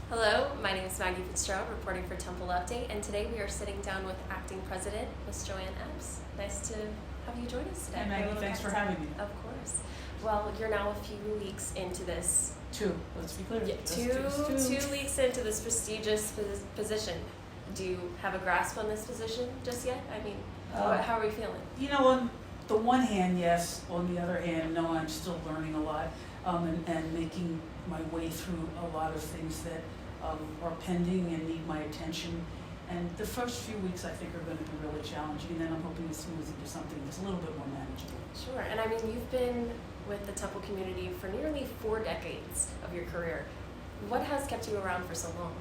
Hello, my name is Maggie Fitzgerald, reporting for Temple Update, and today we are sitting down with Acting President, Ms. JoAnne Epps. Nice to have you join us today. Hey Maggie, thanks for having me. Of course. Well, you're now a few weeks into this. Let's be clear. Yeah, two weeks into this prestigious position. Do you have a grasp on this position just yet? I mean, how are you feeling? You know, on the one hand, yes. On the other hand, no, I'm still learning a lot and making my way through a lot of things that are pending and need my attention. And the first few weeks I think are going to be really challenging, and then I'm hoping to smooth into something that's a little bit more manageable. Sure, and I mean, you've been with the Temple community for nearly 4 decades of your career. What has kept you around for so long?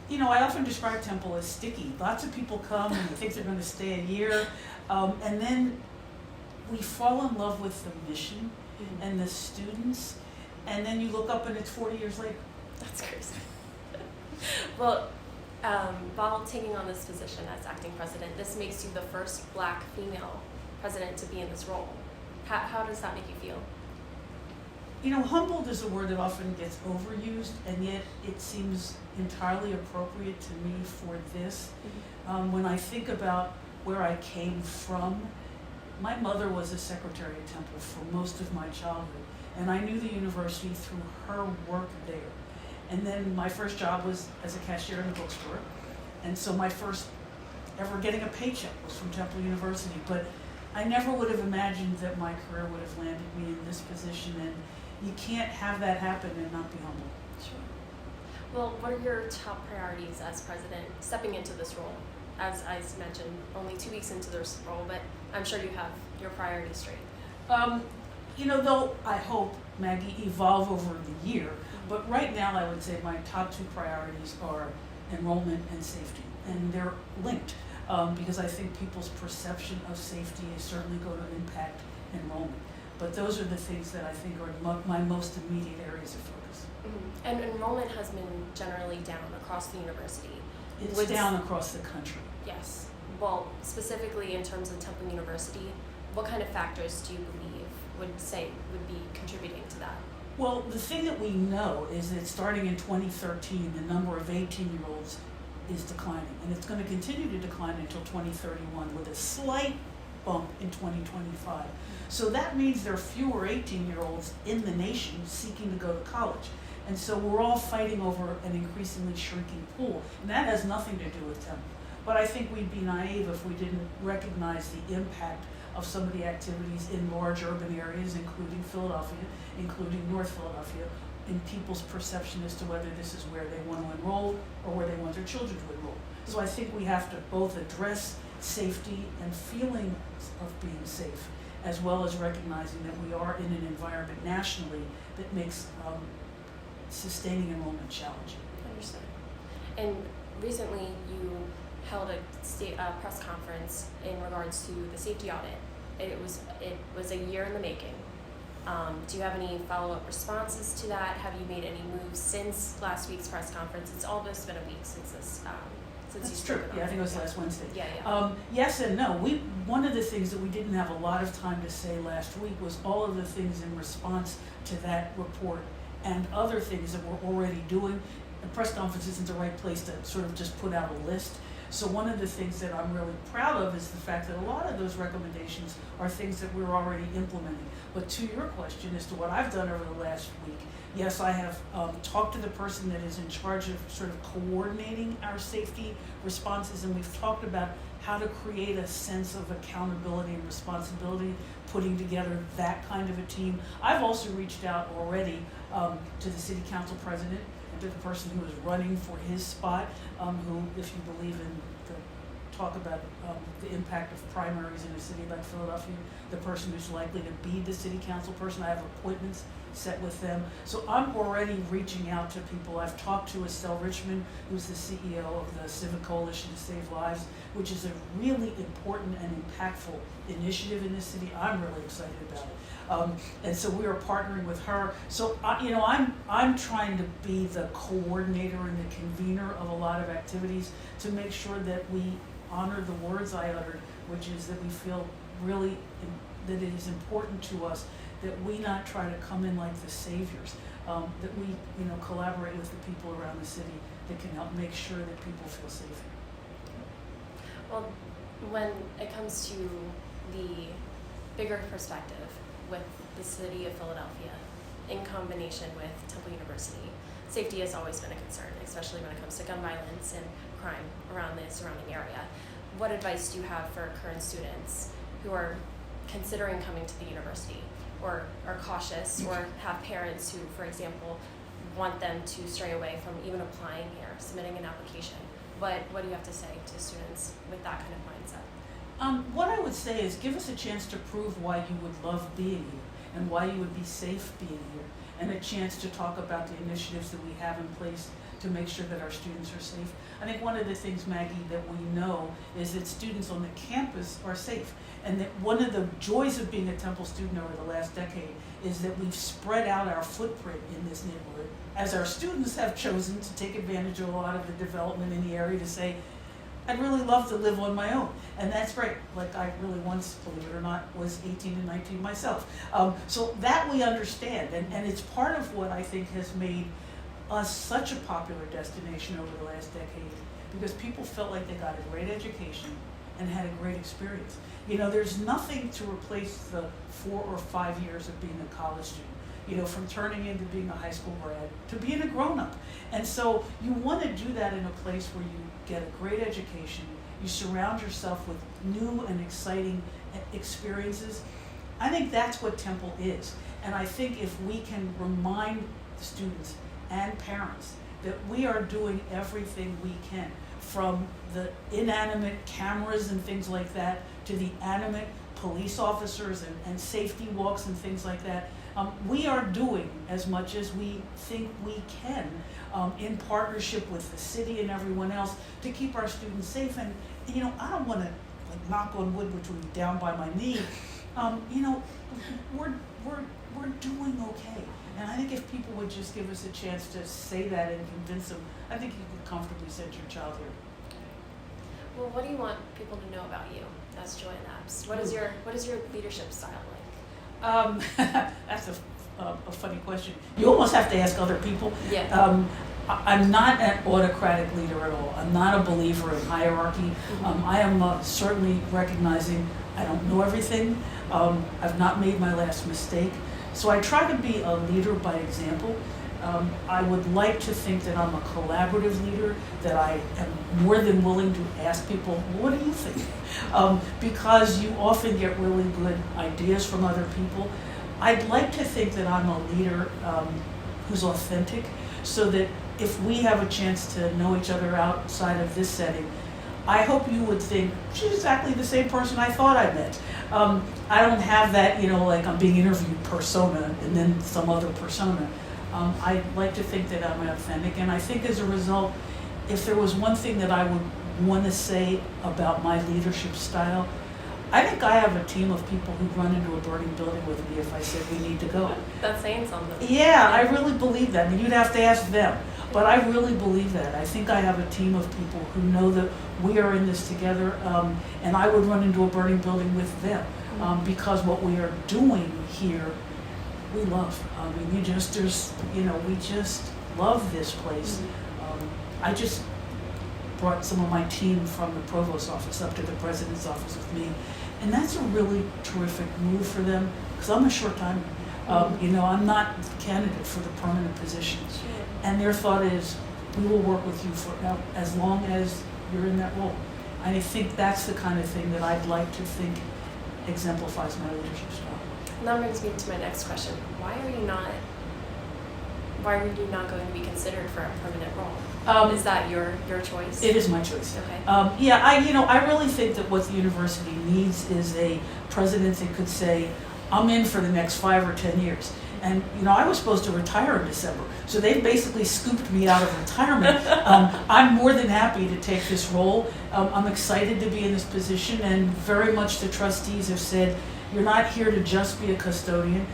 You know, I often describe Temple as sticky. Lots of people come and they think they're going to stay a year, and then we fall in love with the mission and the students, and then you look up and it's 40 years later. That's crazy. Well, while taking on this position as acting president, this makes you the first Black female president to be in this role. How does that make you feel? You know, humbled is a word that often gets overused, and yet it seems entirely appropriate to me for this. When I think about where I came from, my mother was a secretary at Temple for most of my childhood, and I knew the university through her work there. And then my first job was as a cashier in a bookstore, and so my first ever getting a paycheck was from Temple University. But I never would have imagined that my career would have landed me in this position, and you can't have that happen and not be humble. Sure. Well, what are your top priorities as president stepping into this role? As I mentioned, only 2 weeks into this role, but I'm sure you have your priorities straight. You know, they'll, I hope, Maggie, evolve over the year, but right now I would say my top 2 priorities are enrollment and safety, and they're linked because I think people's perception of safety is certainly going to impact enrollment. But those are the things that I think are my most immediate areas of focus. And enrollment has been generally down across the university. It's down across the country. Yes. Well, specifically in terms of Temple University, what kind of factors do you believe would be contributing to that? Well, the thing that we know is that starting in 2013, the number of 18-year-olds is declining, and it's going to continue to decline until 2031 with a slight bump in 2025. So that means there are fewer 18-year-olds in the nation seeking to go to college. And so we're all fighting over an increasingly shrinking pool, and that has nothing to do with Temple. But I think we'd be naive if we didn't recognize the impact of some of the activities in large urban areas, including Philadelphia, including North Philadelphia, in people's perception as to whether this is where they want to enroll or where they want their children to enroll. So I think we have to both address safety and feelings of being safe, as well as recognizing that we are in an environment nationally that makes sustaining enrollment challenging. Understood. And recently you held a press conference in regards to the safety audit. It was a year in the making. Do you have any follow-up responses to that? Have you made any moves since last week's press conference? It's almost been a week since this. That's true. Yeah, I think it was last Wednesday. Yeah. Yes and no. One of the things that we didn't have a lot of time to say last week was all of the things in response to that report and other things that we're already doing. The press conference isn't the right place to sort of just put out a list. So one of the things that I'm really proud of is the fact that a lot of those recommendations are things that we're already implementing. But to your question as to what I've done over the last week, yes, I have talked to the person that is in charge of sort of coordinating our safety responses, and we've talked about how to create a sense of accountability and responsibility, putting together that kind of a team. I've also reached out already to the city council president and to the person who is running for his spot, who, if you believe in the talk about the impact of primaries in a city like Philadelphia, the person who's likely to be the city council person. I have appointments set with them. So I'm already reaching out to people. I've talked to Estelle Richmond, who's the CEO of the Civic Coalition to Save Lives, which is a really important and impactful initiative in this city. I'm really excited about it. And so we are partnering with her. So I'm trying to be the coordinator and the convener of a lot of activities to make sure that we honor the words I uttered, which is that we feel really that it is important to us that we not try to come in like the saviors, that we, collaborate with the people around the city that can help make sure that people feel safe. Well, when it comes to the bigger perspective with the city of Philadelphia, in combination with Temple University, safety has always been a concern, especially when it comes to gun violence and crime around the surrounding area. What advice do you have for current students who are considering coming to the university, or are cautious, or have parents who, for example, want them to stray away from even applying here, submitting an application? What do you have to say to students with that kind of mindset? What I would say is give us a chance to prove why you would love being here and why you would be safe being here, and a chance to talk about the initiatives that we have in place to make sure that our students are safe. I think one of the things, Maggie, that we know is that students on the campus are safe, and that one of the joys of being a Temple student over the last decade is that we've spread out our footprint in this neighborhood, as our students have chosen to take advantage of a lot of the development in the area to say, I'd really love to live on my own, and that's great. Like I really once, believe it or not, was 18 and 19 myself. So that we understand, and it's part of what I think has made us such a popular destination over the last decade, because people felt like they got a great education and had a great experience. There's nothing to replace the 4 or 5 years of being a college student, from turning into being a high school grad to being a grown-up. And so you want to do that in a place where you get a great education, you surround yourself with new and exciting experiences. I think that's what Temple is. And I think if we can remind students and parents that we are doing everything we can, from the inanimate cameras and things like that to the animate police officers and safety walks and things like that, we are doing as much as we think we can in partnership with the city and everyone else to keep our students safe. And I don't want to knock on wood, which would be down by my knee. We're doing okay. And I think if people would just give us a chance to say that and convince them, I think you could comfortably send your child here. Well, what do you want people to know about you as JoAnne Epps? What is your leadership style like? That's a funny question. You almost have to ask other people. Yeah. I'm not an autocratic leader at all. I'm not a believer in hierarchy. Mm-hmm. I am certainly recognizing I don't know everything. I've not made my last mistake. So I try to be a leader by example. I would like to think that I'm a collaborative leader, that I am more than willing to ask people, what do you think? Because you often get really good ideas from other people. I'd like to think that I'm a leader who's authentic, so that if we have a chance to know each other outside of this setting, I hope you would think, she's exactly the same person I thought I met. I don't have that, like I'm being interviewed persona and then some other persona. I like to think that I'm authentic, and I think as a result, if there was one thing that I would want to say about my leadership style, I think I have a team of people who run into a burning building with me if I said we need to go. That's saying something. Yeah, I really believe that. I mean, you'd have to ask them, but I really believe that. I think I have a team of people who know that we are in this together, and I would run into a burning building with them, because what we are doing here, we love. I mean, we just love this place. I just brought some of my team from the provost's office up to the president's office with me, and that's a really terrific move for them, because I'm a short timer. I'm not the candidate for the permanent position. Sure. And their thought is, we will work with you for as long as you're in that role. And I think that's the kind of thing that I'd like to think exemplifies my leadership style. And that brings me to my next question. Why are you not going to be considered for a permanent role? Is that your choice? It is my choice. Okay. I really think that what the university needs is a president that could say, I'm in for the next 5 or 10 years. And, I was supposed to retire in December. So they basically scooped me out of retirement. I'm more than happy to take this role. I'm excited to be in this position, and very much the trustees have said, you're not here to just be a custodian.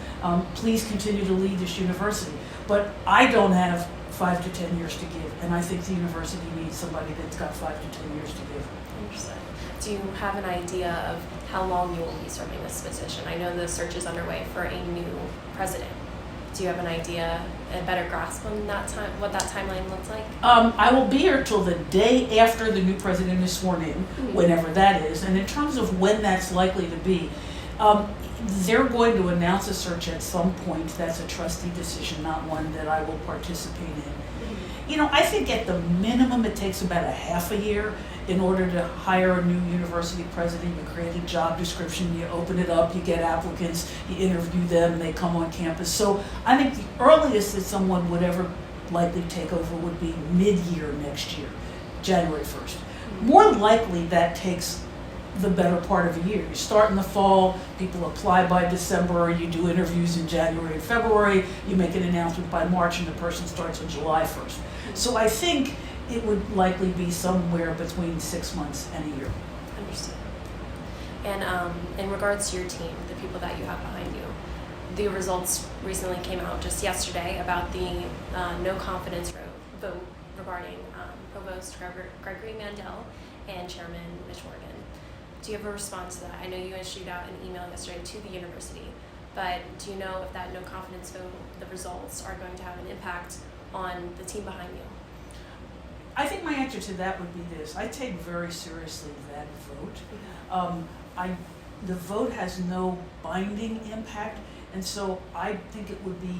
Please continue to lead this university. But I don't have 5 to 10 years to give, and I think the university needs somebody that's got 5 to 10 years to give. Understood. Do you have an idea of how long you will be serving this position? I know the search is underway for a new president. Do you have an idea, a better grasp on that time, what that timeline looks like? I will be here till the day after the new president is sworn in, whenever that is. And in terms of when that's likely to be, they're going to announce a search at some point. That's a trustee decision, not one that I will participate in. You know, I think at the minimum it takes about a half a year in order to hire a new university president. You create a job description, you open it up, you get applicants, you interview them, and they come on campus. So I think the earliest that someone would ever likely take over would be mid-year next year, January 1st. More likely that takes the better part of a year. You start in the fall, people apply by December, you do interviews in January and February, you make an announcement by March, and the person starts on July 1st. So I think it would likely be somewhere between 6 months and a year. Understood. And in regards to your team, the people that you have behind you, the results recently came out just yesterday about the no confidence vote regarding Provost Gregory Mandel and Chairman Mitch Morgan. Do you have a response to that? I know you issued out an email yesterday to the university, but do you know if that no confidence vote, the results are going to have an impact on the team behind you? I think my answer to that would be this. I take very seriously that vote. The vote has no binding impact, and so I think it would be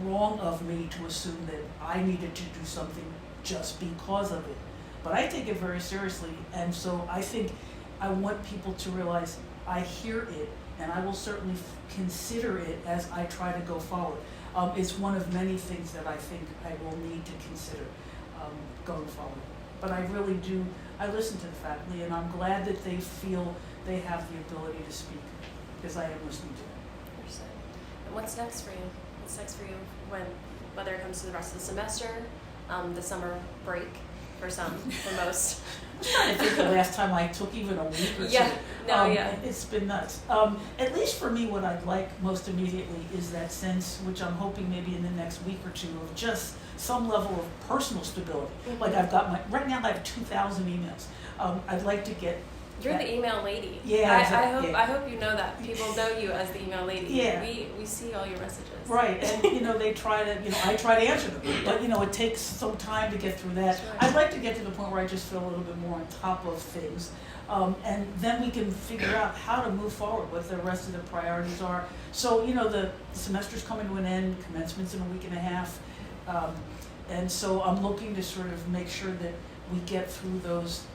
wrong of me to assume that I needed to do something just because of it. But I take it very seriously, and so I think I want people to realize I hear it, and I will certainly consider it as I try to go forward. It's one of many things that I think I will need to consider going forward. But I really do, I listen to the faculty, and I'm glad that they feel they have the ability to speak, because I am listening to them. Understood. And what's next for you? What's next for you whether it comes to the rest of the semester, the summer break for some, for most? I'm trying to think the last time I took even a week or two. It's been nuts. At least for me, what I'd like most immediately is that sense, which I'm hoping maybe in the next week or two, of just some level of personal stability. Like I've got right now I have 2,000 emails. I'd like to get. You're the email lady. Yeah, exactly. I hope you know that. People know you as the email lady. Yeah. We see all your messages. Right, and they try to, I try to answer them, but it takes some time to get through that. Sure. I'd like to get to the point where I just feel a little bit more on top of things, and then we can figure out how to move forward, what the rest of the priorities are. So, the semester's coming to an end, commencement's in a week and a half, and so I'm looking to sort of make sure that we get through those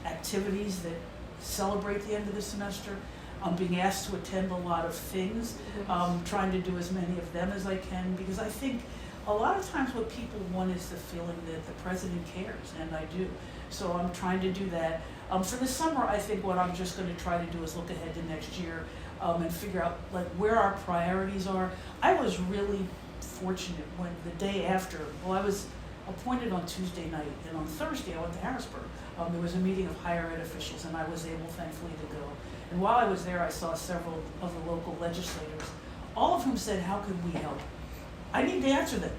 activities that celebrate the end of the semester. I'm being asked to attend a lot of things, trying to do as many of them as I can, because I think a lot of times what people want is the feeling that the president cares, and I do. So I'm trying to do that. For the summer, I think what I'm just going to try to do is look ahead to next year and figure out where our priorities are. I was really fortunate when the day after, I was appointed on Tuesday night, and on Thursday I went to Harrisburg. There was a meeting of higher ed officials, and I was able, thankfully, to go. And while I was there, I saw several of the local legislators, all of whom said, "How could we help?" I need to answer them.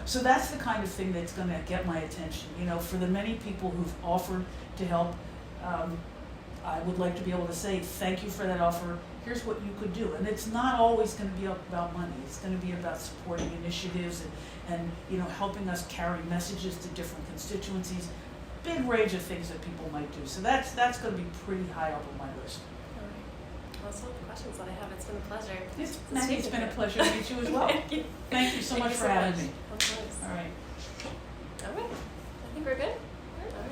So that's the kind of thing that's going to get my attention. For the many people who've offered to help, I would like to be able to say, thank you for that offer. Here's what you could do. And it's not always going to be about money. It's going to be about supporting initiatives and helping us carry messages to different constituencies. Big range of things that people might do. So that's going to be pretty high up on my list. All right. Well, that's all the questions that I have. It's been a pleasure. It's been a pleasure to meet you as well. Thank you so much for having me. Of course. All right. All right. I think we're good.